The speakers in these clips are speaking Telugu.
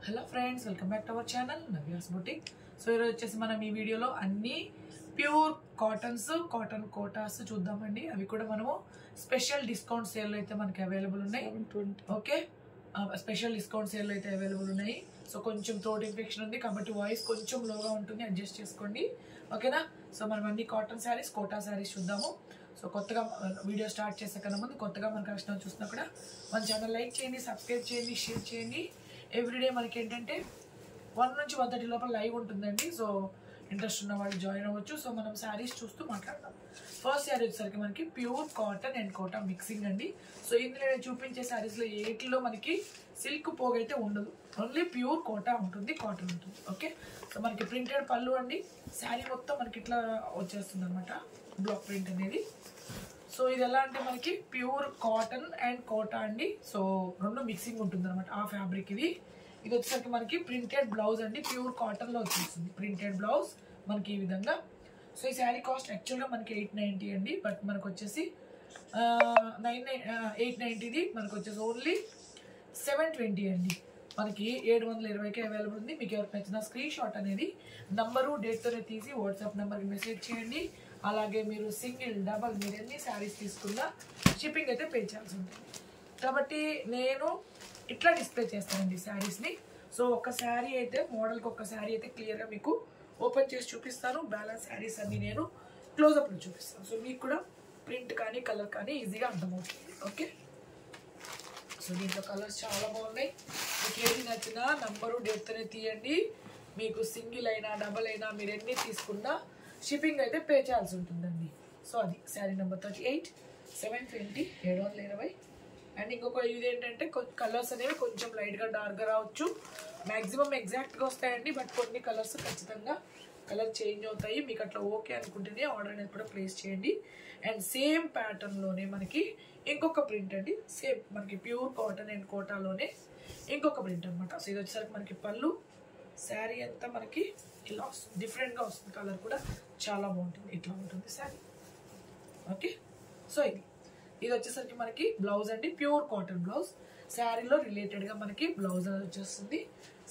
Hello friends, welcome back to our channel Navya's boutique. So ఈరోజు వచ్చేసి మనం ఈ వీడియోలో అన్ని ప్యూర్ కాటన్ కోటాస్ చూద్దామండి. అవి కూడా మనము స్పెషల్ డిస్కౌంట్ సేల్ అయితే మనకి అవైలబుల్ ఉన్నాయి. ఓకే, స్పెషల్ డిస్కౌంట్ సేల్ అయితే అవైలబుల్ ఉన్నాయి. సో కొంచెం థ్రోట్ ఇన్ఫెక్షన్ ఉంది కాబట్టి వాయిస్ కొంచెం లోగా ఉంటుంది, అడ్జస్ట్ చేసుకోండి. ఓకేనా? సో మనం అన్ని కాటన్ శారీస్, కోటా శారీస్ చూద్దాము. సో కొత్తగా వీడియో స్టార్ట్ చేసే కన్నా ముందు కొత్తగా మన కస్టమర్ చూసినా కూడా మన ఛానల్ లైక్ చేయండి, సబ్స్క్రైబ్ చేయండి, షేర్ చేయండి. ఎవ్రీడే మనకి ఏంటంటే 1 నుంచి 1:30 లోపల లైవ్ ఉంటుందండి. సో ఇంట్రెస్ట్ ఉన్న వాళ్ళు జాయిన్ అవ్వచ్చు. సో మనం శారీస్ చూస్తూ మాట్లాడదాం. ఫస్ట్ శారీ వచ్చేసరికి మనకి pure cotton and Kota mixing అండి. సో ఇందులో నేను చూపించే శారీస్లో ఏటిలో మనకి సిల్క్ పోగైతే ఉండదు, ఓన్లీ ప్యూర్ కోటా ఉంటుంది, కాటన్ ఉంటుంది. ఓకే, సో మనకి ప్రింటెడ్ పళ్ళు అండి. శారీ మొత్తం మనకి ఇట్లా వచ్చేస్తుంది అనమాట, బ్లాక్ ప్రింట్ అనేది. సో ఇది ఎలా అంటే మనకి ప్యూర్ కాటన్ అండ్ కోటా అండి. సో రెండు మిక్సింగ్ ఉంటుంది అనమాట ఆ ఫ్యాబ్రిక్. ఇది వచ్చేసరికి మనకి ప్రింటెడ్ బ్లౌజ్ అండి, ప్యూర్ కాటన్లో వచ్చేస్తుంది ప్రింటెడ్ బ్లౌజ్ మనకి ఈ విధంగా. సో ఈ శారీ కాస్ట్ యాక్చువల్గా మనకి 890 అండి, బట్ మనకు వచ్చేసి 890ది మనకు వచ్చేసి ఓన్లీ 720 అండి. మనకి 720కి అవైలబుల్ ఉంది. మీకు ఎవరికి నచ్చిన స్క్రీన్ షాట్ అనేది నంబరు డేట్తోనే తీసి వాట్సాప్ నెంబర్కి మెసేజ్ చేయండి. అలాగే మీరు సింగిల్, డబల్ మీరు ఎన్ని శారీస్ తీసుకున్నా షిప్పింగ్ అయితే పే చేయాల్సి ఉంటుంది. కాబట్టి నేను ఇట్లా డిస్ప్లే చేస్తానండి శారీస్ని. సో ఒక శారీ అయితే మోడల్కి ఒక శారీ అయితే క్లియర్గా మీకు ఓపెన్ చేసి చూపిస్తాను. బ్యాలెన్స్ శారీస్ అన్ని నేను క్లోజప్లో చూపిస్తాను. సో మీకు కూడా ప్రింట్ కానీ కలర్ కానీ ఈజీగా అర్థమవుతుంది. ఓకే, సో దీంట్లో కలర్స్ చాలా బాగున్నాయి. మీకు ఏది నచ్చినా నంబరు డేట్తోనే తీయండి. మీకు సింగిల్ అయినా డబల్ అయినా మీరు ఎన్ని తీసుకున్నా షిప్పింగ్ అయితే పే చేయాల్సి ఉంటుందండి. సో అది శారీ నెంబర్ 38, 720, 720. అండ్ ఇంకొక ఇది ఏంటంటే కలర్స్ అనేవి కొంచెం లైట్గా డార్క్గా రావచ్చు, మ్యాక్సిమం ఎగ్జాక్ట్గా వస్తాయండి. బట్ కొన్ని కలర్స్ ఖచ్చితంగా కలర్ చేంజ్ అవుతాయి. మీకు అట్లా ఓకే అనుకుంటేనే ఆర్డర్ అనేది కూడా ప్లేస్ చేయండి. అండ్ సేమ్ ప్యాటర్న్లోనే మనకి ఇంకొక ప్రింట్ అండి, సేమ్ మనకి ప్యూర్ కాటన్ అండ్ కోటాలోనే ఇంకొక ప్రింట్ అనమాట. సో ఇది వచ్చేసరికి మనకి పళ్ళు, శారీ అంతా మనకి ఇలా వస్తుంది, డిఫరెంట్గా వస్తుంది. కలర్ కూడా చాలా బాగుంటుంది, ఇట్లా ఉంటుంది శారీ. ఓకే, సో ఇది వచ్చేసరికి మనకి బ్లౌజ్ అండి, ప్యూర్ కాటన్ బ్లౌజ్. శారీలో రిలేటెడ్గా మనకి బ్లౌజ్ అనేది వచ్చేస్తుంది.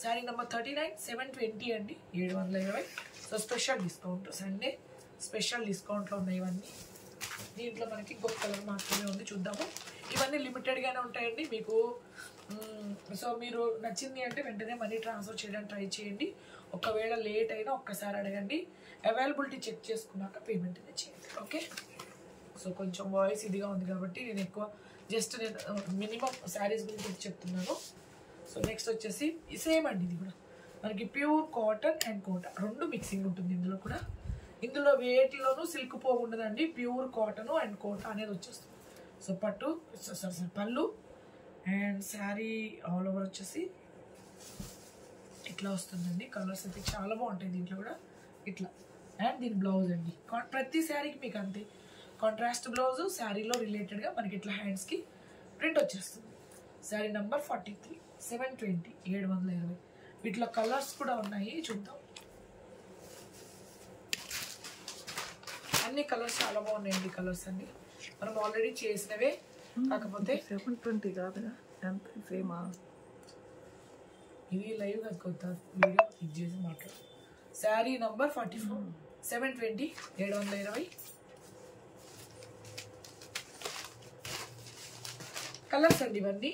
శారీ నెంబర్ 39, 720 అండి, 720. So special discount, Sunday special డిస్కౌంట్లో ఉన్నాయి ఇవన్నీ. దీంట్లో మనకి ఇంకొక కలర్ మాత్రమే ఉంది, చూద్దాము. ఇవన్నీ లిమిటెడ్గానే ఉంటాయండి మీకు. సో మీరు నచ్చింది అంటే వెంటనే మనీ ట్రాన్స్ఫర్ చేయడానికి ట్రై చేయండి. ఒకవేళ లేట్ అయినా ఒక్కసారి అడగండి, అవైలబిలిటీ చెక్ చేసుకున్నాక పేమెంట్ అనేది చేయండి. ఓకే, సో కొంచెం వాయిస్ ఇదిగా ఉంది కాబట్టి నేను ఎక్కువ జస్ట్ నేను మినిమం శారీస్ గురించి చెప్తున్నాను. సో నెక్స్ట్ వచ్చేసి సేమ్ అండి, ఇది కూడా మనకి ప్యూర్ కాటన్ అండ్ కోటా రెండు మిక్సింగ్ ఉంటుంది ఇందులో కూడా. ఇందులో వేటిలోనూ సిల్క్ పోగుండదండి, ప్యూర్ కాటన్ అండ్ కోటా అనేది వచ్చేస్తుంది. సో పళ్ళు అండ్ శారీ ఆల్ ఓవర్ వచ్చేసి ఇట్లా వస్తుందండి. కలర్స్ అయితే చాలా బాగుంటాయి దీంట్లో కూడా ఇట్లా. అండ్ దీని బ్లౌజ్ అండి, ప్రతి శారీకి మీకు అంతే కాంట్రాస్ట్ బ్లౌజ్. శారీలో రిలేటెడ్గా మనకి ఇట్లా హ్యాండ్స్కి ప్రింట్ వచ్చేస్తుంది. శారీ నెంబర్ 43, 720, 720. వీటిలో కలర్స్ కూడా ఉన్నాయి, చూద్దాం. అన్ని కలర్స్ చాలా బాగున్నాయండి. కలర్స్ అన్ని మనం ఆల్రెడీ చేసినవే, కాకపోతే 720 కాదుగా, ఎంత సేమా? ఇది లైవ్ కొత్త వీడియో ఇది చేసి మాట్లాడు. శారీ నంబర్ 44, 720, 720. కలర్స్ అండి ఇవన్నీ.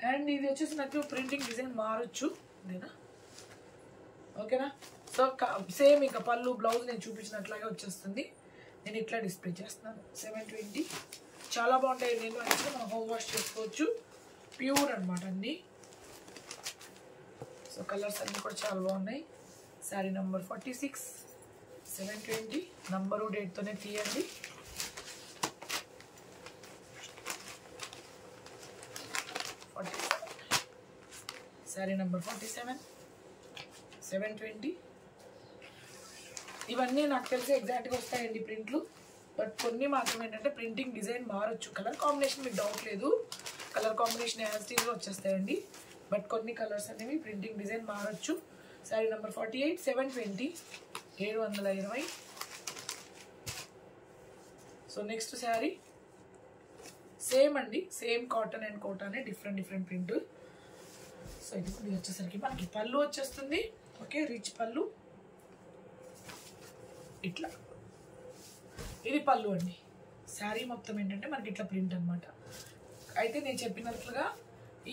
అండ్ ఇది వచ్చేసి నాకు ప్రింటింగ్ డిజైన్ మారచ్చు, అదేనా? ఓకేనా? సో సేమ్ ఇంకా పళ్ళు బ్లౌజ్ నేను చూపించినట్లాగే వచ్చేస్తుంది. నేను ఇట్లా డిస్ప్లే చేస్తున్నాను. 720 చాలా బాగుంటాయి. నేను అయితే మనం హోమ్ వాష్ చేసుకోవచ్చు, ప్యూర్ అనమాట అన్నీ. సో కలర్స్ అన్నీ కూడా చాలా బాగున్నాయి. శారీ నెంబర్ 46, 720. నంబరు డేట్తోనే తీయండి. శారీ నెంబర్ 47, 720. ఇవన్నీ నాకు తెలిసి ఎగ్జాక్ట్గా వస్తాయండి ప్రింట్లు, బట్ కొన్ని మాత్రం ఏంటంటే ప్రింటింగ్ డిజైన్ మారచ్చు. కలర్ కాంబినేషన్ మీకు డౌట్ లేదు, కలర్ కాంబినేషన్ యాజ్టీస్గా వచ్చేస్తాయండి. బట్ కొన్ని కలర్స్ అనేవి ప్రింటింగ్ డిజైన్ మారచ్చు. Sari number 48, 720, 720. So next sari same అండి, సేమ్ కాటన్ అండ్ కోటానే, డిఫరెంట్ ప్రింట్. సో ఇది వచ్చేసరికి మనకి పళ్ళు వచ్చేస్తుంది. ఓకే, రిచ్ పళ్ళు ఇట్లా. ఇది పళ్ళు అండి. శారీ మొత్తం ఏంటంటే మనకి ఇట్లా ప్రింట్ అనమాట. అయితే నేను చెప్పినట్లుగా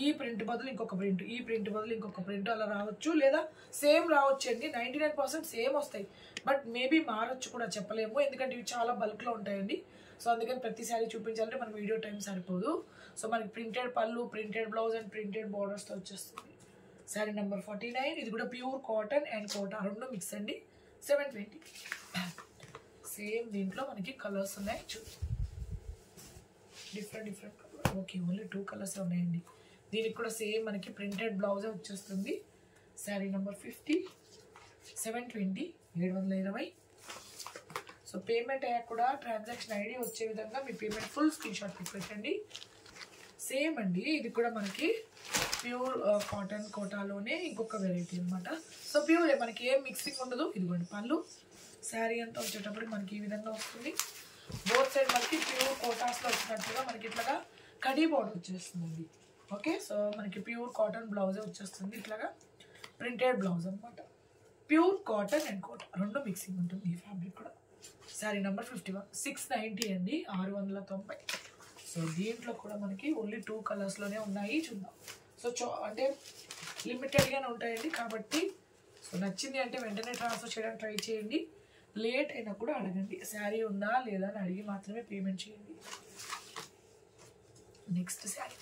ఈ ప్రింట్ బదులు ఇంకొక ప్రింట్, ఈ ప్రింట్ బదులు ఇంకొక ప్రింట్ అలా రావచ్చు, లేదా సేమ్ రావచ్చు అండి. 99% సేమ్ వస్తాయి, బట్ మేబీ మారచ్చు కూడా, చెప్పలేము. ఎందుకంటే ఇవి చాలా బల్క్లో ఉంటాయండి. సో అందుకని ప్రతి శారీ చూపించాలంటే మనకి వీడియో టైం సరిపోదు. సో మనకి ప్రింటెడ్ పళ్ళు, ప్రింటెడ్ బ్లౌజ్ అండ్ ప్రింటెడ్ బార్డర్స్తో వచ్చేస్తుంది. శారీ నెంబర్ 49. ఇది కూడా ప్యూర్ కాటన్ అండ్ కోటా రెండు మిక్స్ అండి. 720. సేమ్ దీంట్లో మనకి కలర్స్ ఉన్నాయి, different colour. Okay, only 2 colours ఉన్నాయండి. దీనికి కూడా సేమ్ మనకి ప్రింటెడ్ బ్లౌజే వచ్చేస్తుంది. శారీ నెంబర్ 50. 720, 720. సో పేమెంట్ అయ్యాక కూడా ట్రాన్సాక్షన్ ఐడి వచ్చే విధంగా మీ పేమెంట్ ఫుల్ స్క్రీన్ షాట్ పెట్టండి. సేమ్ అండి, ఇది కూడా మనకి ప్యూర్ కాటన్ కోటాలోనే ఇంకొక వెరైటీ అనమాట. సో ప్యూర్ మనకి ఏం మిక్సింగ్ ఉండదు. ఇదిగోండి పళ్ళు. శారీ అంతా వచ్చేటప్పుడు మనకి ఈ విధంగా వస్తుంది. బోత్ సైడ్ మనకి ప్యూర్ కోటాస్లో వచ్చినట్టుగా మనకి ఇట్లాగా కడీ బార్డర్ వచ్చేస్తుందండి. ఓకే, సో మనకి ప్యూర్ కాటన్ బ్లౌజే వచ్చేస్తుంది. ఇట్లాగా ప్రింటెడ్ బ్లౌజ్ అనమాట. ప్యూర్ కాటన్ అండ్ కోటా రెండు మిక్సింగ్ ఉంటుంది ఈ ఫ్యాబ్రిక్ కూడా. శారీ నెంబర్ 51. 690 అండి, 690. సో దీంట్లో కూడా మనకి ఓన్లీ 2 కలర్స్లోనే ఉన్నాయి. చూద్దాం. సో అంటే లిమిటెడ్గానే ఉంటాయండి కాబట్టి సో నచ్చింది అంటే వెంటనే ట్రాన్స్ఫర్ చేయడానికి ట్రై చేయండి. లేట్ అయినా కూడా అడగండి, శారీ ఉందా లేదా అని అడిగి మాత్రమే పేమెంట్ చేయండి. నెక్స్ట్ శారీ.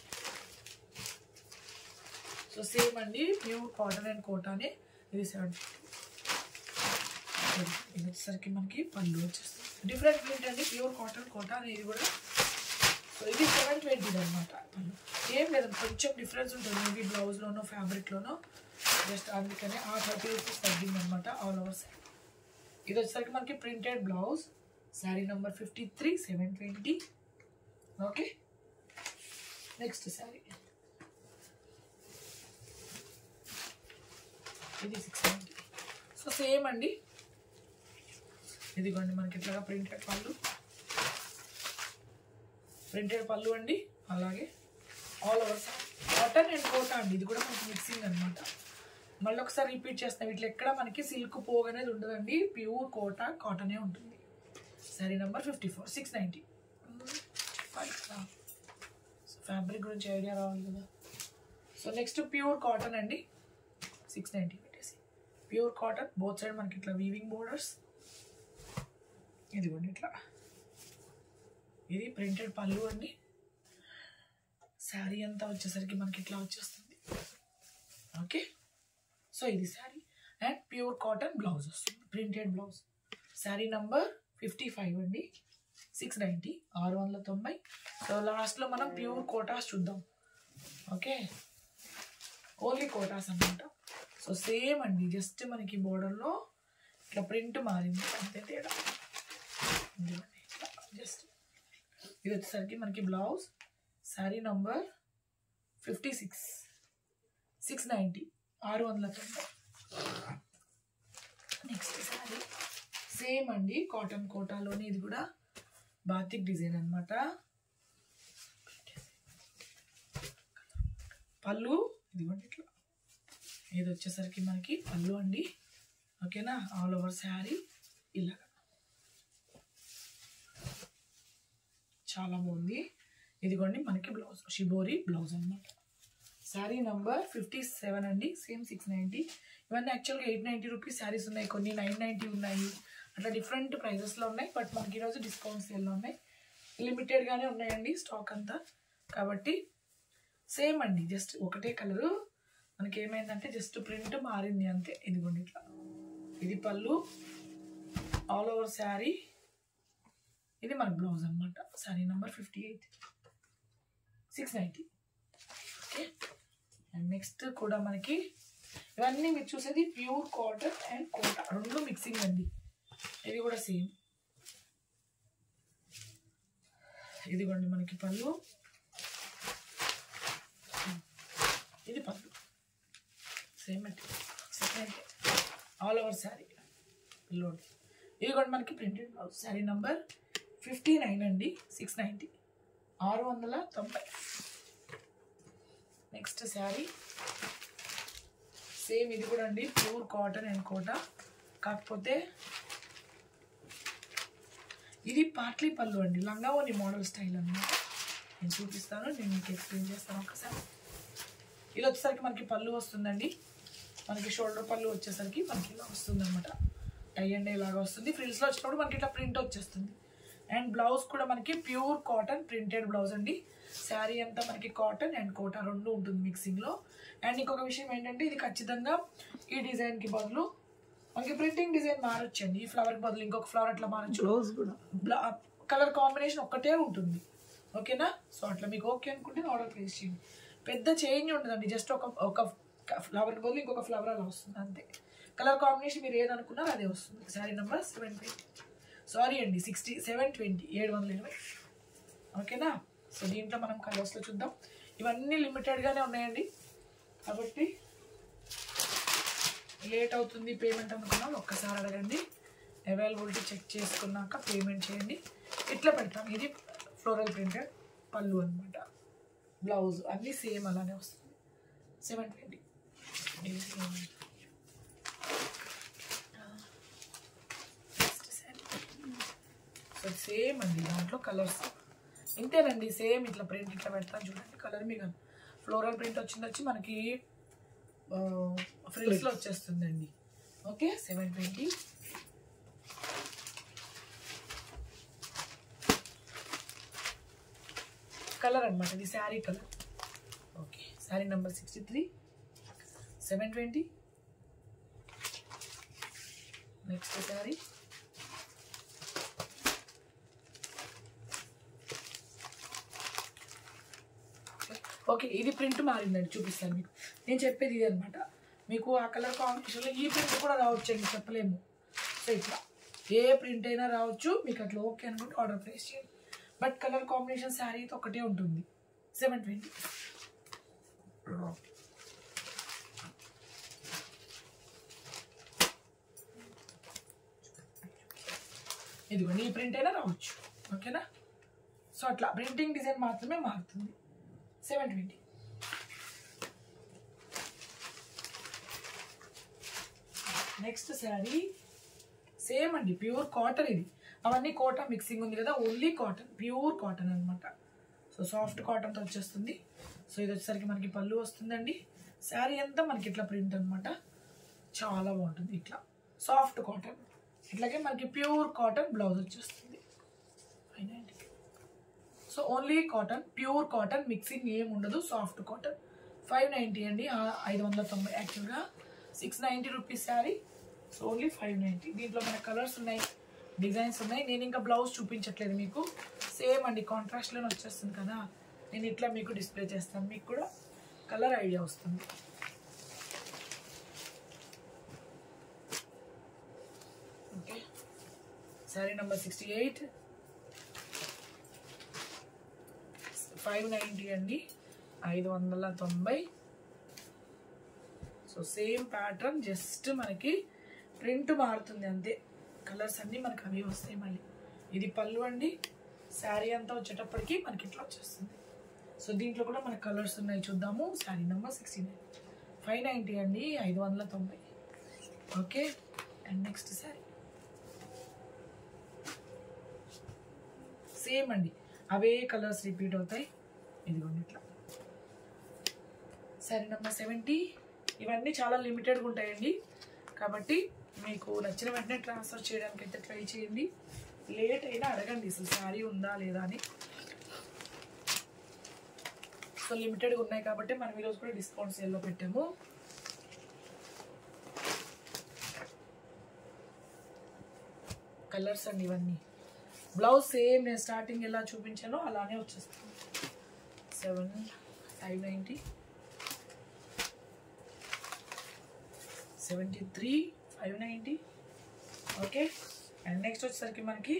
సో సేమ్ అండి, ప్యూర్ కాటన్ అండ్ కోటానే. ఇది 750. ఇది వచ్చేసరికి మనకి పళ్ళు వచ్చేస్తుంది. డిఫరెంట్ ప్రింట్ అండి, ప్యూర్ కాటన్ కోటా అనేది కూడా. సో ఇది 720 అనమాట. పళ్ళు ఏం లేదు, కొంచెం డిఫరెన్స్ ఉంటుంది మేబీ బ్లౌజ్లోనో ఫ్యాబ్రిక్లోనో, జస్ట్ అందుకనే ఆ 30 రూపీస్ తగ్గింది అనమాట ఆల్ ఓవర్ శారీ. ఇది వచ్చేసరికి మనకి printed blouse. Sari number 53. 720. Okay, next sari. ఇది 690. సో సేమ్ అండి, ఇదిగోండి మనకి ఇట్లాగా ప్రింటెడ్ పళ్ళు అండి. అలాగే all over saree cotton and Kota అండి. ఇది కూడా మనకి మిక్సింగ్ అనమాట. మళ్ళీ ఒకసారి రిపీట్ చేస్తాం, ఇట్లా ఎక్కడ మనకి సిల్క్ పోగు అనేది ఉండదండి. ప్యూర్ కోటా కాటనే ఉంటుంది. శారీ నెంబర్ 54. 690. సో ఫ్యాబ్రిక్ గురించి ఐడియా రావాలి కదా. సో నెక్స్ట్ ప్యూర్ కాటన్ అండి. 690 పెట్టేసి ప్యూర్ కాటన్. బోత్ సైడ్ మనకి ఇట్లా వీవింగ్ బోర్డర్స్. ఇదిగోండి ఇట్లా. ఇది ప్రింటెడ్ పళ్ళు అండి. శారీ అంతా వచ్చేసరికి మనకి ఇట్లా వచ్చేస్తుంది. ఓకే, సో ఇది sari and pure cotton blouse వస్తుంది, ప్రింటెడ్ బ్లౌజ్. శారీ నంబర్ 55 అండి. 690, 690. సో లాస్ట్లో మనం ప్యూర్ కోటాస్ చూద్దాం. ఓకే, ఓన్లీ కోటాస్ అనమాట. సో సేమ్ అండి, జస్ట్ మనకి బోర్డర్లో ఇట్లా ప్రింట్ మారింది అంతే తేడా. జస్ట్ ఇది వచ్చేసరికి మనకి blouse. Sari number 56. 690, 690. Next sari same అండి, కాటన్ కోటాలోనే. ఇది కూడా బాతిక్ డిజైన్ అనమాట. పళ్ళు ఇదిగోండి ఇట్లా. ఇది వచ్చేసరికి మనకి పళ్ళు అండి. ఓకేనా, ఆల్ ఓవర్ శారీ ఇలాగా చాలా బాగుంది. ఇదిగోండి మనకి బ్లౌజ్, షిబోరి బ్లౌజ్ అనమాట. శారీ నంబర్ 57 అండి. సేమ్ 690. ఇవన్నీ యాక్చువల్గా 890 రూపీస్ శారీస్ ఉన్నాయి, కొన్ని 990 ఉన్నాయి, అట్లా డిఫరెంట్ ప్రైజెస్లో ఉన్నాయి. బట్ మనకి ఈరోజు డిస్కౌంట్ సేల్లో ఉన్నాయి, లిమిటెడ్గానే ఉన్నాయండి స్టాక్ అంతా. కాబట్టి సేమ్ అండి, జస్ట్ ఒకటే కలరు. మనకి ఏమైందంటే జస్ట్ ప్రింట్ మారింది అంతే. ఇదిగోండి ఇట్లా. ఇది పళ్ళు, ఆల్ ఓవర్ శారీ. ఇది మన బ్లౌజ్ అనమాట. Sari number 58. 690. Okay, and next కూడా మనకి ఇవన్నీ మీరు చూసేది ప్యూర్ కాటన్ అండ్ కోటా రెండు మిక్సింగ్ అండి. ఇది కూడా సేమ్. ఇదిగోండి మనకి పళ్ళు, ఇది పళ్ళు సేమ్ అండి. All over sari load. ఇదిగోండి మనకి ప్రింటెడ్ బ్లౌజ్. శారీ నంబర్ 59 అండి. 690, 690. నెక్స్ట్ శారీ సేమ్ ఇది కూడా అండి ప్యూర్ కాటన్ అండ్ కోటా, కాకపోతే ఇది పాట్లీ పళ్ళు అండి, లంగావోని మోడల్ స్టైల్ అన్నమాట. నేను చూపిస్తాను, నేను మీకు ఎక్స్ప్లెయిన్ చేస్తాను ఒకసారి. ఇలా వచ్చేసరికి మనకి పళ్ళు వస్తుందండి, మనకి షోల్డర్ పళ్ళు వచ్చేసరికి మనకి ఇలా వస్తుంది అనమాట. టై అండ్ ఇలాగా వస్తుంది. ఫ్రిల్స్లో వచ్చినప్పుడు మనకి ఇట్లా ప్రింట్ వచ్చేస్తుంది. అండ్ బ్లౌజ్ కూడా మనకి ప్యూర్ కాటన్ ప్రింటెడ్ బ్లౌజ్ అండి. శారీ అంతా మనకి కాటన్ అండ్ కోటా రెండు ఉంటుంది మిక్సింగ్లో. అండ్ ఇంకొక విషయం ఏంటంటే ఇది ఖచ్చితంగా ఈ డిజైన్కి బదులు మనకి ప్రింటింగ్ డిజైన్ మారొచ్చండి. ఈ ఫ్లవర్కి బదులు ఇంకొక ఫ్లవర్ అట్లా మారచ్చు. బ్లౌజ్ కూడా కలర్ కాంబినేషన్ ఒక్కటే ఉంటుంది, ఓకేనా. సో అట్లా మీకు ఓకే అనుకుంటే ఆర్డర్ ప్లేస్ చేయండి. పెద్ద చేంజ్ ఉండదండి, జస్ట్ ఒక ఫ్లవర్కి బదులు ఇంకొక ఫ్లవర్ అలా వస్తుంది అంతే. కలర్ కాంబినేషన్ మీరు ఏదనుకున్నారో అదే వస్తుంది. శారీ నెంబర్ 720, సారీ అండి 720, 720, ఓకేనా. సో దీంట్లో మనం కలర్స్లో చూద్దాం. ఇవన్నీ లిమిటెడ్గానే ఉన్నాయండి, కాబట్టి లేట్ అవుతుంది పేమెంట్ అనుకున్నాం ఒక్కసారి అడగండి. అవైలబిలిటీ చెక్ చేసుకున్నాక పేమెంట్ చేయండి. ఇట్లా పెడతాం. ఇది ఫ్లోరల్ ప్రింటెడ్ పళ్ళు అనమాట. బ్లౌజ్ అన్నీ సేమ్ అలానే వస్తుంది. 720. సో సేమ్ అండి, దాంట్లో కలర్స్ ఇంతేనండి. సేమ్ ఇట్లా ప్రింట్ ఇట్లా పెడతాను చూడండి. కలర్ మీకు ఫ్లోరల్ ప్రింట్ వచ్చి మనకి ఫ్రిల్స్లో వచ్చేస్తుందండి. ఓకే 720. కలర్ అనమాట, ఇది sari colour. Okay sari number 63, 720. Next sari okay. ఇది ప్రింట్ మారిందండి, చూపిస్తాను మీకు. నేను చెప్పేది ఇది అనమాట. మీకు ఆ కలర్ కాంబినేషన్లో ఈ ప్రింట్ కూడా రావచ్చండి, చెప్పలేము. సో ఇట్లా ఏ ప్రింట్ అయినా రావచ్చు. మీకు అట్లా ఓకే అనుకుంటే ఆర్డర్ ప్లేస్ చేయండి. బట్ కలర్ కాంబినేషన్ శారీతో ఒకటే ఉంటుంది. 720. ఇదిగోండి, ఈ ప్రింట్ అయినా రావచ్చు, ఓకేనా. సో అట్లా ప్రింటింగ్ డిజైన్ మాత్రమే మారుతుంది. 720. నెక్స్ట్ శారీ సేమ్ అండి, ప్యూర్ కాటన్. ఇది అవన్నీ కోటా మిక్సింగ్ ఉంది కదా, ఓన్లీ కాటన్, ప్యూర్ కాటన్ అనమాట. సో సాఫ్ట్ కాటన్తో వచ్చేస్తుంది. సో ఇది వచ్చేసరికి మనకి పళ్ళు వస్తుందండి. శారీ అంతా మనకి ఇట్లా ప్రింట్ అనమాట, చాలా బాగుంటుంది. ఇట్లా సాఫ్ట్ కాటన్, ఇట్లాగే మనకి ప్యూర్ కాటన్ బ్లౌజ్ వచ్చేస్తుంది. 590. So only cotton, pure cotton, mixing ఏం ఉండదు, సాఫ్ట్ కాటన్. 590 అండి, 590 యాక్చువల్గా 690 రూపీస్ శారీ. So only 590. దీంట్లో మన కలర్స్ ఉన్నాయి, డిజైన్స్ ఉన్నాయి. నేను ఇంకా బ్లౌజ్ చూపించట్లేదు మీకు, సేమ్ అండి కాంట్రాస్ట్లోనే వచ్చేస్తుంది కదా. నేను ఇట్లా మీకు డిస్ప్లే చేస్తాను, మీకు కూడా కలర్ ఐడియా వస్తుంది. ఓకే శారీ నెంబర్ 68, 590 అండి, 590. సో సేమ్ ప్యాటర్న్, జస్ట్ మనకి ప్రింట్ మారుతుంది అంతే. కలర్స్ అన్నీ మనకి అవి వస్తాయి మళ్ళీ. ఇది పళ్ళు అండి. శారీ అంతా వచ్చేటప్పటికి మనకి ఇట్లా వచ్చేస్తుంది. సో దీంట్లో కూడా మనకి కలర్స్ ఉన్నాయి, చూద్దాము. శారీ నెంబర్ 69, 590 అండి, 590. Okay and next sari same అండి, అవే కలర్స్ రిపీట్ అవుతాయి. ఇదిగోండి ఇట్లా. శారీ నెంబర్ 70. ఇవన్నీ చాలా లిమిటెడ్గా ఉంటాయండి, కాబట్టి మీకు నచ్చిన వెంటనే ట్రాన్స్ఫర్ చేయడానికి అయితే ట్రై చేయండి. లేట్ అయినా అడగండి అసలు శారీ ఉందా లేదా అని. సో లిమిటెడ్గా ఉన్నాయి కాబట్టి మనం ఈరోజు కూడా డిస్కౌంట్ సేల్లో పెట్టాము. కలర్స్ అండి ఇవన్నీ. బ్లౌజ్ సేమ్ నేను స్టార్టింగ్ ఎలా చూపించానో అలానే వచ్చేస్తుంది. 590, 73, 590. ఓకే అండ్ నెక్స్ట్ వచ్చేసరికి మనకి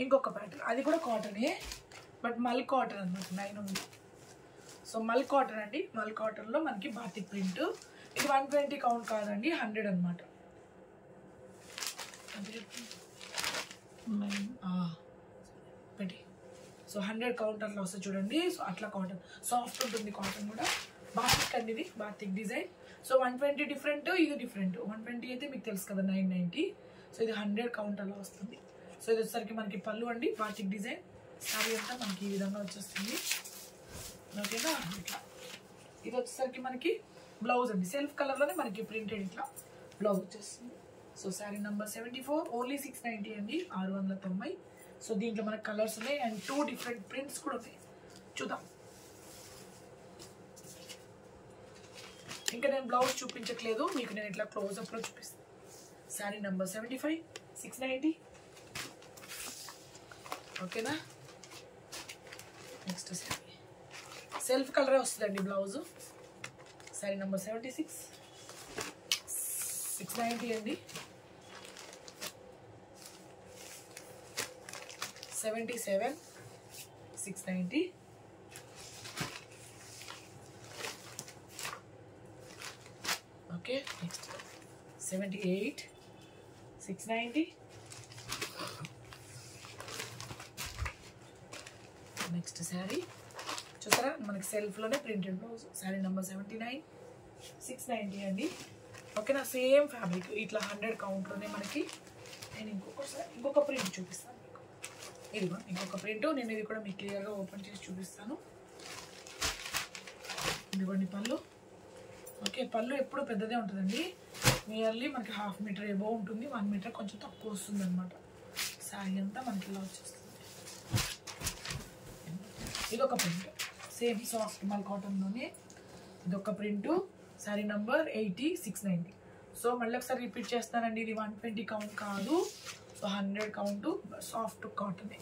ఇంకొక ప్యాటర్న్, అది కూడా కాటనే, బట్ మల్ కాటన్ అనమాట. 9 ఉంది. సో మల్ కాటన్ అండి, మల్ కాటన్లో మనకి బాతిక్ ప్రింట్. ఇది 120 కౌంట్ కాదండి, 100 అనమాట. పెట్టి సో 100 కౌంట్ అట్లా వస్తుంది చూడండి. సో అట్లా కాటన్ సాఫ్ట్ ఉంటుంది, కాటన్ కూడా. బాతిక్ అండి, ఇది బాతిక్ డిజైన్. సో 120 డిఫరెంట్, ఇది డిఫరెంట్. 120 అయితే మీకు తెలుసు కదా 990. సో ఇది 100 కౌంట్ అలా వస్తుంది. సో ఇది వచ్చేసరికి మనకి పళ్ళు అండి, బాటిక్ డిజైన్. శారీ అంతా మనకి ఈ విధంగా వచ్చేస్తుంది. ఓకేనా, ఇట్లా. ఇది వచ్చేసరికి మనకి బ్లౌజ్ అండి, సెల్ఫ్ కలర్లోనే మనకి ప్రింటెడ్ ఇట్లా బ్లౌజ్ వచ్చేస్తుంది. సో శారీ నెంబర్ 74, ఓన్లీ 690 అండి, 690. సో దీంట్లో మనకి కలర్స్ ఉన్నాయి అండ్ 2 డిఫరెంట్ ప్రింట్స్ కూడా ఉన్నాయి. చూద్దాం. ఇంకా నేను బ్లౌజ్ చూపించట్లేదు మీకు, నేను ఇట్లా క్లోజ్అప్లో చూపిస్తాను. శారీ నెంబర్ 75, 690. ఓకేనా. నెక్స్ట్ శారీ సెల్ఫ్ కలరే వస్తుందండి బ్లౌజ్. శారీ నెంబర్ 76, 690 అండి. 77, 690. Okay, next 78, 690. నెక్స్ట్ శారీ చూసారా, మనకి సెల్ఫ్లోనే ప్రింటెడ్ బ్లౌజ్. శారీ నెంబర్ 79, 690 అండి. ఓకేనా, సేమ్ ఫ్యాబ్రిక్ ఇట్లా 100 కౌంట్లోనే మనకి. నేను ఇంకొక ప్రింట్ చూపిస్తాను మీకు. ఇదిగో ఇంకొక ప్రింట్, నేను ఇది కూడా మీకు క్లియర్గా ఓపెన్ చేసి చూపిస్తాను. ఇదిగోండి పళ్ళు. ఓకే, పళ్ళు ఎప్పుడు పెద్దదే ఉంటుందండి, నియర్లీ మనకి 1/2 మీటర్ ఎబో ఉంటుంది, 1 మీటర్ కొంచెం తక్కువ వస్తుంది అనమాట. శారీ అంతా మనకి ఇలా వచ్చేస్తుంది. ఇదొక ప్రింట్, సేమ్ సాఫ్ట్ మల్ కాటన్లోనే ఇదొక ప్రింటు. శారీ నంబర్ 80, 690. సో మళ్ళీ ఒకసారి రిపీట్ చేస్తానండి, ఇది 120 కౌంట్ కాదు, సో 100 కౌంట్ సాఫ్ట్ కాటన్.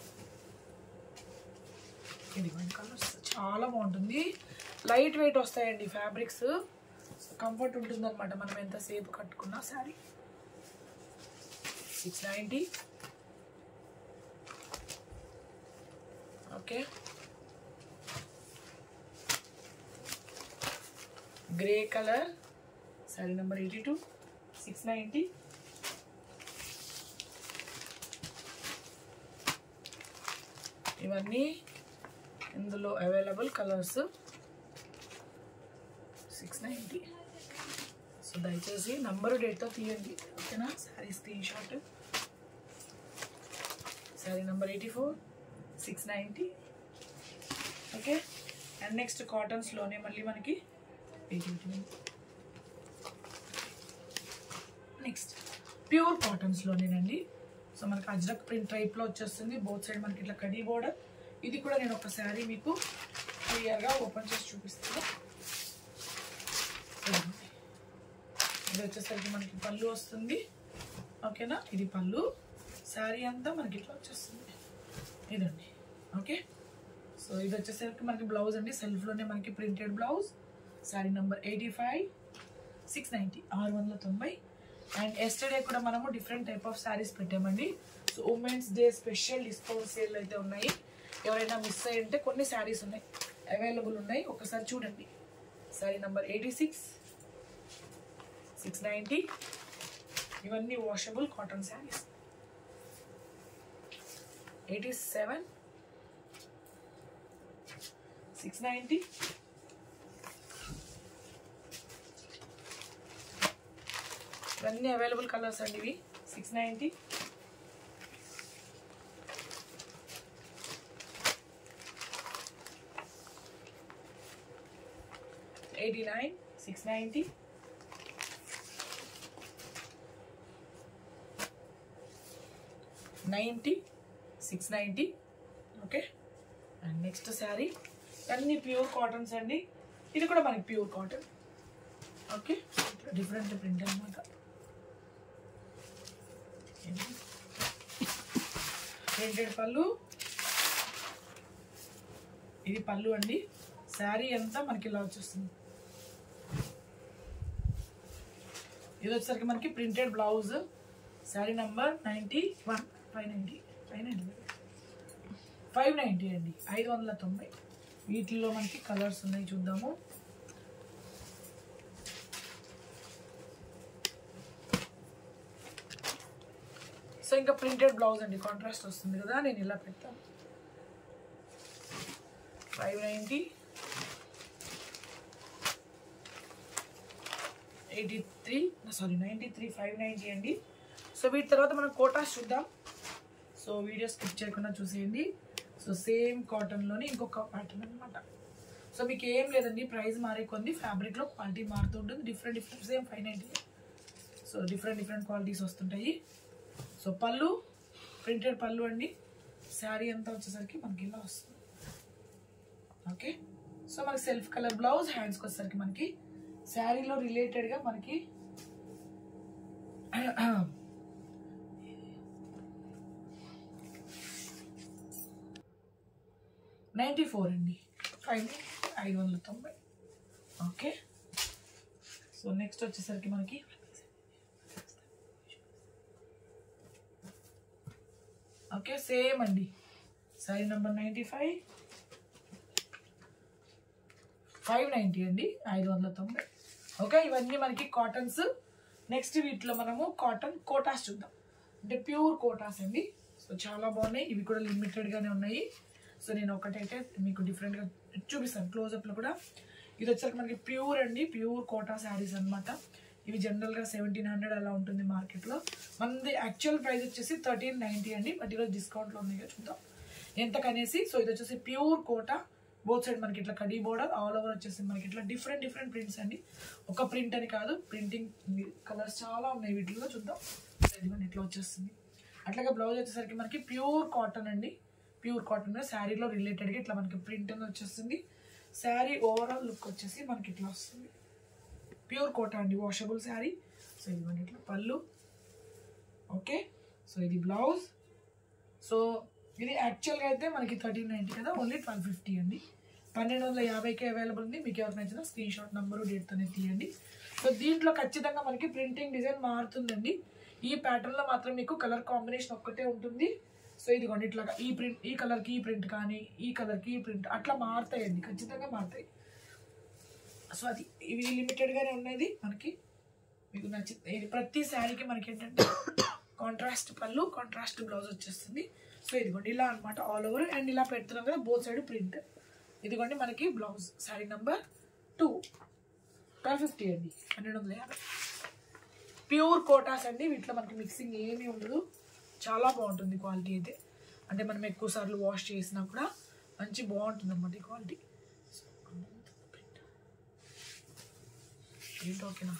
ఇది కలర్స్ చాలా బాగుంటుంది, లైట్ వెయిట్ వస్తాయండి ఫ్యాబ్రిక్స్, కంఫర్ట్ ఉంటుంది అనమాట మనం ఎంతసేపు కట్టుకున్నా. Sari 690. Okay, grey colour. Sari number 82, 690. ఇవన్నీ ఇందులో అవైలబుల్ కలర్స్. 690. సో దయచేసి నంబరు డేట్తో తీయండి, ఓకేనా. Sari screen shot. Sari number 84, 690. Okay, and next కాటన్స్లోనే మళ్ళీ మనకి 80. Next pure కాటన్స్లోనేనండి. సో మనకి అజ్రక్ ప్రింట్ టైప్లో వచ్చేస్తుంది, బోత్ సైడ్ మనకి ఇట్లా కడీ బోర్డర్. ఇది కూడా నేను ఒక శారీ మీకు క్లియర్గా ఓపెన్ చేసి చూపిస్తాను. ఇది వచ్చేసరికి మనకి పళ్ళు వస్తుంది, ఓకేనా. ఇది పళ్ళు, శారీ అంతా మనకి ఇట్లా వచ్చేస్తుంది, ఇదండి. ఓకే, సో ఇది వచ్చేసరికి మనకి బ్లౌజ్ అండి, సెల్ఫ్లోనే మనకి printed blouse. Sari number 85, 690, 690. And yesterday కూడా మనము డిఫరెంట్ టైప్ ఆఫ్ శారీస్ పెట్టామండి. So women's day special discount sale అయితే ఉన్నాయి, ఎవరైనా మిస్ అయ్యి ఉంటే కొన్ని శారీస్ ఉన్నాయి అవైలబుల్ ఉన్నాయి, ఒకసారి చూడండి. శారీ నెంబర్ 86, 690. ఇవన్నీ వాషబుల్ కాటన్ శారీస్. 87, 690. ఇవన్నీ అవైలబుల్ కలర్స్ అండి, ఇవి 690. 89, 690. 90, 690. ఓకే, అండ్ నెక్స్ట్ శారీ అన్ని ప్యూర్ కాటన్స్ అండి, ఇది కూడా మనకి pure cotton. Okay, different print అనమాట. ప్రింటెడ్ పళ్ళు, ఇది పళ్ళు అండి. శారీ అంతా మనకి ఇలా వచ్చేస్తుంది. ఇది వచ్చేసరికి మనకి ప్రింటెడ్ బ్లౌజ్. శారీ నంబర్ 91, 590 అండి, 590. వీటిల్లో మనకి కలర్స్ ఉన్నాయి, చూద్దాము. సో ఇంకా ప్రింటెడ్ బ్లౌజ్ అండి, కాంట్రాస్ట్ వస్తుంది కదా, నేను ఇలా పెడతాను. 590. 93 590 అండి. సో వీటి తర్వాత మనం కోటాస్ చూద్దాం. సో వీడియో స్కిప్ చేయకుండా చూసేయండి. సో సేమ్ కాటన్లోని ఇంకొక ప్యాటర్న్ అనమాట. సో మీకు ఏం లేదండి, ప్రైస్ మారే కొంది ఫ్యాబ్రిక్లో క్వాలిటీ మారుతూ ఉంటుంది. Different same 590. So different qualities వస్తుంటాయి. సో పళ్ళు ప్రింటెడ్ పళ్ళు అండి. శారీ అంతా వచ్చేసరికి మనకి ఇలా వస్తుంది. ఓకే, సో మనకి సెల్ఫ్ కలర్ బ్లౌజ్. హ్యాండ్స్కి వచ్చేసరికి మనకి శారీలో రిలేటెడ్గా మనకి 94 అండి. 590. ఓకే, సో నెక్స్ట్ వచ్చేసరికి మనకి ఓకే సేమ్ అండి. శారీ నెంబర్ 95 590 అండి. 590. ఓకే, ఇవన్నీ మనకి కాటన్స్. నెక్స్ట్ వీటిలో మనము కాటన్ కోటాస్ చూద్దాం. అంటే ప్యూర్ కోటాస్ అండి. సో చాలా బాగున్నాయి. ఇవి కూడా లిమిటెడ్గానే ఉన్నాయి. సో నేను ఒకటైతే మీకు డిఫరెంట్గా చూపిస్తాను క్లోజప్లో కూడా. ఇది వచ్చేసరికి మనకి ప్యూర్ అండి, ప్యూర్ కోటా శారీస్ అనమాట. ఇవి జనరల్గా 1700 అలా ఉంటుంది మార్కెట్లో. మనది యాక్చువల్ ప్రైస్ వచ్చేసి 1390 అండి. బట్ ఈరోజు డిస్కౌంట్లో ఉన్నాయి, చూద్దాం ఎంతకనేసి. సో ఇది వచ్చేసి ప్యూర్ కోటా. బోత్ సైడ్ మనకి ఇట్లా కడీ బోర్డర్, ఆల్ ఓవర్ వచ్చేసి మనకి ఇట్లా డిఫరెంట్ ప్రింట్స్ అండి. ఒక ప్రింట్ అని కాదు, ప్రింటింగ్ కలర్స్ చాలా ఉన్నాయి వీటిలో. చూద్దాం ఇదిగోండి ఇట్లా వచ్చేస్తుంది. అట్లాగే బ్లౌజ్ వచ్చేసరికి మనకి ప్యూర్ కాటన్ అండి. ప్యూర్ కాటన్ శారీలో రిలేటెడ్గా ఇట్లా మనకి ప్రింట్ అని వచ్చేస్తుంది. శారీ ఓవరాల్ లుక్ వచ్చేసి మనకి ఇట్లా వస్తుంది. ప్యూర్ కోటా అండి, వాషబుల్ శారీ. సో ఇదిగోండి ఇట్లా పళ్ళు. ఓకే, సో ఇది బ్లౌజ్. సో ఇది యాక్చువల్గా అయితే మనకి 1390 కదా, ఓన్లీ 1250 అండి. 1250కి అవైలబుల్ ఉంది. మీకు ఎవరికి నచ్చిన స్క్రీన్ షాట్ నెంబరు డేట్తోనే తీయండి. సో దీంట్లో ఖచ్చితంగా మనకి ప్రింటింగ్ డిజైన్ మారుతుందండి. ఈ ప్యాటర్న్లో మాత్రం మీకు కలర్ కాంబినేషన్ ఒక్కటే ఉంటుంది. సో ఇదిగోండి ఇట్లా ఈ ప్రింట్, ఈ కలర్కి ఈ ప్రింట్ కానీ ఈ కలర్కి ఈ ప్రింట్ అట్లా మారుతాయండి, ఖచ్చితంగా మారుతాయి. సో అది ఇవి లిమిటెడ్గానే ఉన్నది మనకి. మీకు నచ్చింది ఇది ప్రతి శారీకి మనకి ఏంటంటే కాంట్రాస్ట్ పళ్ళు, కాంట్రాస్ట్ బ్లౌజ్ వచ్చేస్తుంది. సో ఇదిగోండి ఇలా అనమాట ఆల్ ఓవర్. అండ్ ఇలా పెడుతున్నాం కదా బోత్ సైడ్ ప్రింట్. ఇదిగోండి మనకి బ్లౌజ్. శారీ నెంబర్ 2 1250 అండి. 1250. ప్యూర్ కోటాస్ అండి. వీటిలో మనకి మిక్సింగ్ ఏమీ ఉండదు. చాలా బాగుంటుంది క్వాలిటీ అయితే. అంటే మనం ఎక్కువ సార్లు వాష్ చేసినా కూడా మంచి బాగుంటుంది అన్నమాట ఈ క్వాలిటీ. ఓకేనా.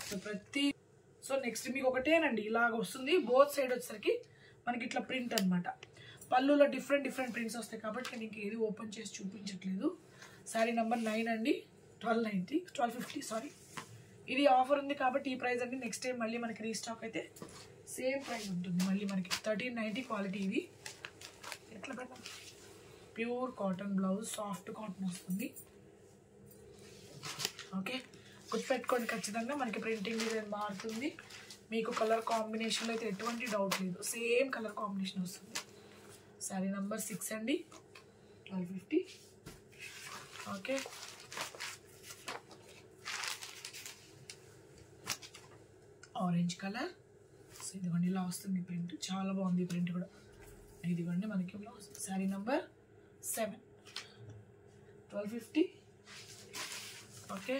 సో సో నెక్స్ట్ మీకు ఒకటేనండి ఇలాగ వస్తుంది. బోత్ సైడ్ వచ్చేసరికి మనకి ఇట్లా ప్రింట్ అనమాట. పళ్ళులో డిఫరెంట్ ప్రింట్స్ వస్తాయి కాబట్టి నేను ఇంక ఏది ఓపెన్ చేసి చూపించట్లేదు. శారీ నెంబర్ 9 అండి. 1250 సారీ. ఇది ఆఫర్ ఉంది కాబట్టి ఈ ప్రైస్ అండి. నెక్స్ట్ టైం మళ్ళీ మనకి రీస్టాక్ అయితే సేమ్ ప్రైస్ ఉంటుంది మళ్ళీ మనకి. 1390 క్వాలిటీ. ఇది ఎట్లా పెడతాం, pure cotton blouse, soft cotton వస్తుంది. ఓకే, గుర్తుపెట్టుకోండి ఖచ్చితంగా మనకి ప్రింటింగ్ డిజైన్ మారుతుంది. మీకు కలర్ కాంబినేషన్లో అయితే ఎటువంటి డౌట్ లేదు, సేమ్ కలర్ కాంబినేషన్ వస్తుంది. శారీ నెంబర్ 6 అండి. 1250. Okay, orange colour. సో ఇదిగోండి ఇలా వస్తుంది ప్రింట్. చాలా బాగుంది ప్రింట్ కూడా. ఇదిగోండి మనకి blouse. Sari number 7 1250. Okay,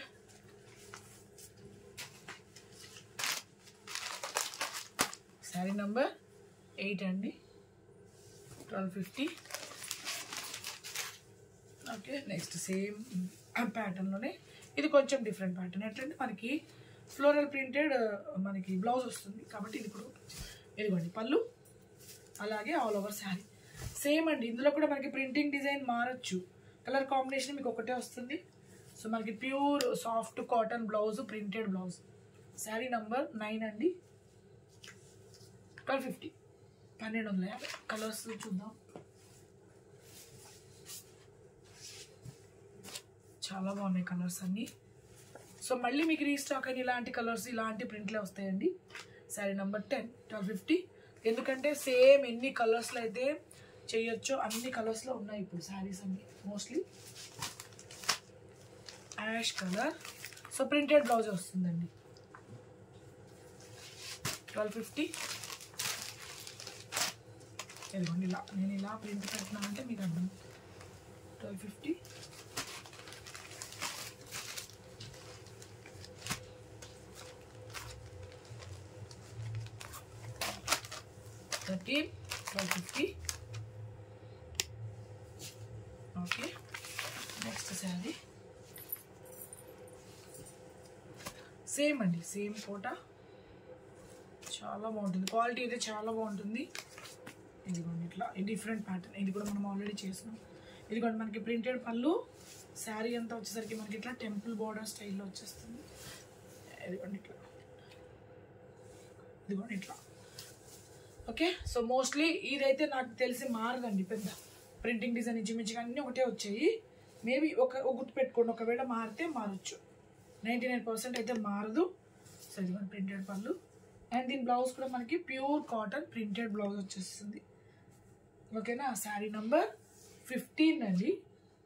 sari number 8 అండి. 1250. ఓకే, నెక్స్ట్ సేమ్ ప్యాటర్న్లోనే ఇది కొంచెం డిఫరెంట్ ప్యాటర్న్. ఎట్లంటే మనకి ఫ్లోరల్ ప్రింటెడ్ మనకి బ్లౌజ్ వస్తుంది కాబట్టి ఇది ఇప్పుడు ఇదిగోండి పళ్ళు, అలాగే ఆల్ ఓవర్ శారీ సేమ్ అండి. ఇందులో కూడా మనకి ప్రింటింగ్ డిజైన్ మారచ్చు, కలర్ కాంబినేషన్ మీకు ఒకటే వస్తుంది. సో మనకి pure soft cotton blouse, printed blouse. Sari number 9 అండి. 1250. 1250. కలర్స్ చూద్దాం. చాలా బాగున్నాయి కలర్స్ అన్నీ. సో మళ్ళీ మీకు రీస్టాక్ అని ఇలాంటి కలర్స్, ఇలాంటి ప్రింట్లే వస్తాయండి. శారీ నెంబర్ 10 1250. ఎందుకంటే సేమ్ ఎన్ని కలర్స్లో అయితే చేయొచ్చో అన్ని కలర్స్లో ఉన్నాయి ఇప్పుడు శారీస్ అన్ని. Mostly ash colour. So printed blouse వస్తుందండి. 1250. ఇదిగోండి ఇలా నేను ఇలా ప్రింట్ పెట్టినానంటే మీకు అర్థం. 1250. 13, 1250. ఓకే, నెక్స్ట్ శారీ సేమ్ అండి, సేమ్ కోట, చాలా బాగుంటుంది, క్వాలిటీ అయితే చాలా బాగుంటుంది. ఇదిగోండి ఇట్లా డిఫరెంట్ ప్యాటర్న్, ఇది కూడా మనం ఆల్రెడీ చేసినాం. ఇదిగోండి మనకి ప్రింటెడ్ పళ్ళు, శారీ అంతా వచ్చేసరికి మనకి ఇట్లా టెంపుల్ బోర్డర్ స్టైల్లో వచ్చేస్తుంది. ఇదిగోండి ఇట్లా, ఇదిగోండి ఇట్లా. ఓకే, సో మోస్ట్లీ ఇదైతే నాకు తెలిసి మారదండి, పెద్ద ప్రింటింగ్ డిజైన్ ఇంచుమించుగా అన్నీ ఒకటే వచ్చాయి. మేబీ ఒక గుర్తు పెట్టుకోండి, ఒకవేళ మారితే మారచ్చు, 99% అయితే మారదు. సో ఇదిగోండి ప్రింటెడ్ పళ్ళు, అండ్ దీని బ్లౌజ్ కూడా మనకి ప్యూర్ కాటన్ ప్రింటెడ్ బ్లౌజ్ వచ్చేస్తుంది. ఓకేనా, శారీ నంబర్ 15 అండి,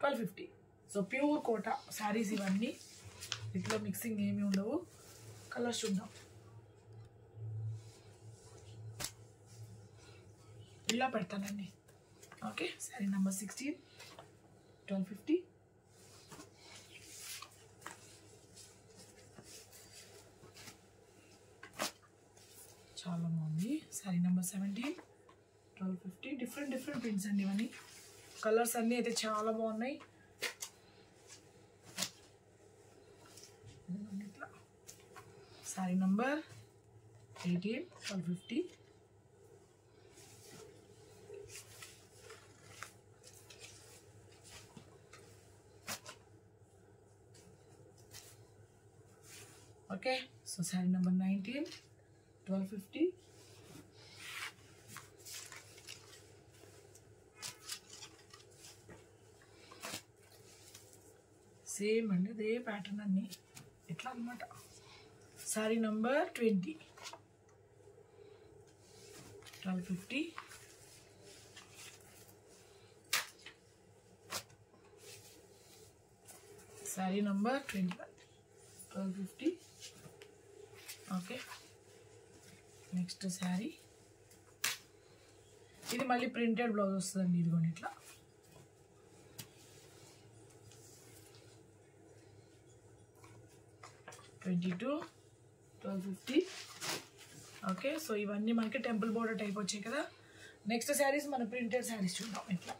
1250. సో ప్యూర్ కోట శారీస్ ఇవన్నీ, ఇట్లా మిక్సింగ్ ఏమి ఉండవు. కలర్స్ చూద్దాం. ఇలా పెడతానండి. Okay, sari number 16, 1250. చాలా బాగుంది. శారీ నెంబర్ 17, 1250. డిఫరెంట్ ప్రింట్స్ అండి ఇవన్నీ. కలర్స్ అన్నీ అయితే చాలా బాగున్నాయి. ఇట్లా sari number 18, 1250. Okay, so sari number 19, 1250. Same అండి, అదే ప్యాటర్న్ అన్ని ఇట్లా అనమాట. Sari number 20, 1250. Sari number 21, 1250. Okay, next sari, ఇది మళ్ళీ ప్రింటెడ్ బ్లౌజ్ వస్తుందండి. ఇదిగోండి ఇట్లా, $22, 1250. ఓకే, సో ఇవన్నీ మనకి టెంపుల్ బోర్డర్ టైప్ వచ్చాయి కదా. నెక్స్ట్ శారీస్ మన ప్రింటెడ్ శారీస్ చూద్దాం. ఇట్లా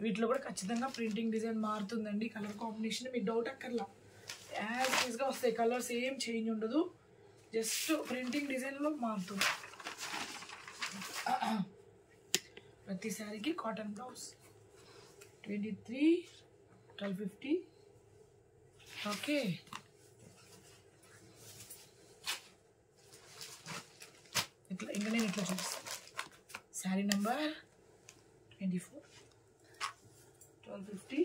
వీటిలో కూడా ఖచ్చితంగా ప్రింటింగ్ డిజైన్ మారుతుందండి. కలర్ కాంబినేషన్ మీకు డౌట్ అక్కర్లా, యాజ్ ఈజ్గా వస్తాయి. కలర్స్ ఏం చేంజ్ ఉండదు, జస్ట్ ప్రింటింగ్ డిజైన్లో మారుతుంది. ప్రతి శారీకి కాటన్ బ్లౌజ్. 23, 1250. ఓకే, ఇట్లా ఇంకా నేను ఇట్లా చూపిస్తాను. శారీ నెంబర్ 24, 1250.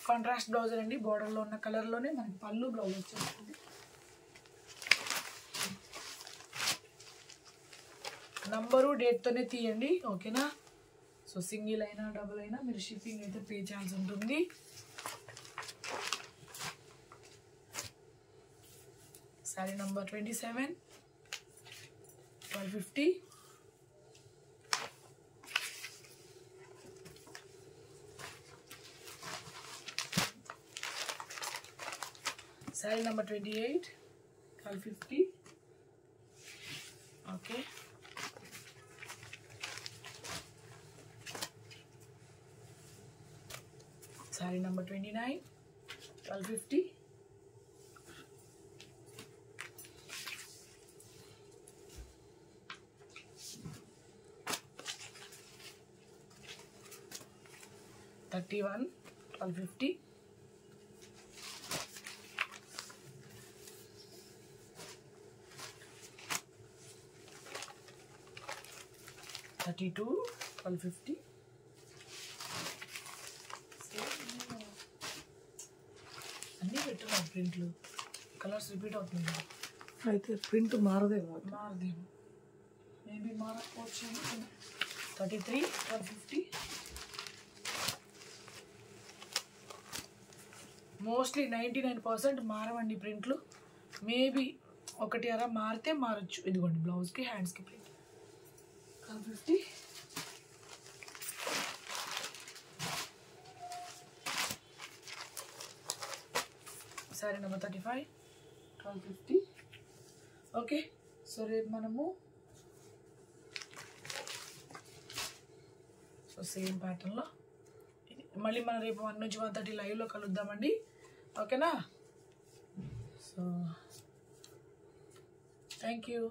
కాంట్రాస్ట్ బ్లౌజ్ అండి, బోర్డర్లో ఉన్న కలర్లోనే మనకి పళ్ళు బ్లౌజ్ వచ్చేస్తుంది. నంబరు డేట్తోనే తీయండి, ఓకేనా. సో సింగిల్ అయినా డబుల్ అయినా మీరు షిప్పింగ్ అయితే పే చేయాల్సి ఉంటుంది. Sari number 27, 1250. Sari number 28, 1250. Okay, sari number 29, 1250. $31, 1250. $32, 1250. అన్నీ పెట్టున్నాం ప్రింట్లు, కలర్స్ రిపీట్ అవుతుంది కదా. అయితే ప్రింట్ మారదేమో. మారదేమో, మేబీ మారకపోవచ్చు. 33, 1250. మోస్ట్లీ 99% మారవండి ప్రింట్లు, మేబీ ఒకటి అలా మారితే మారచ్చు. ఇదిగోండి బ్లౌజ్కి హ్యాండ్స్కి print. 1250. Sari sari number 35 1250. Okay, so రేపు మనము సో సేమ్ ప్యాటర్న్లో మళ్ళీ మనం రేపు 1 నుంచి 1:30 లైవ్లో కలుద్దామండి. ఓకేనా? So thank you.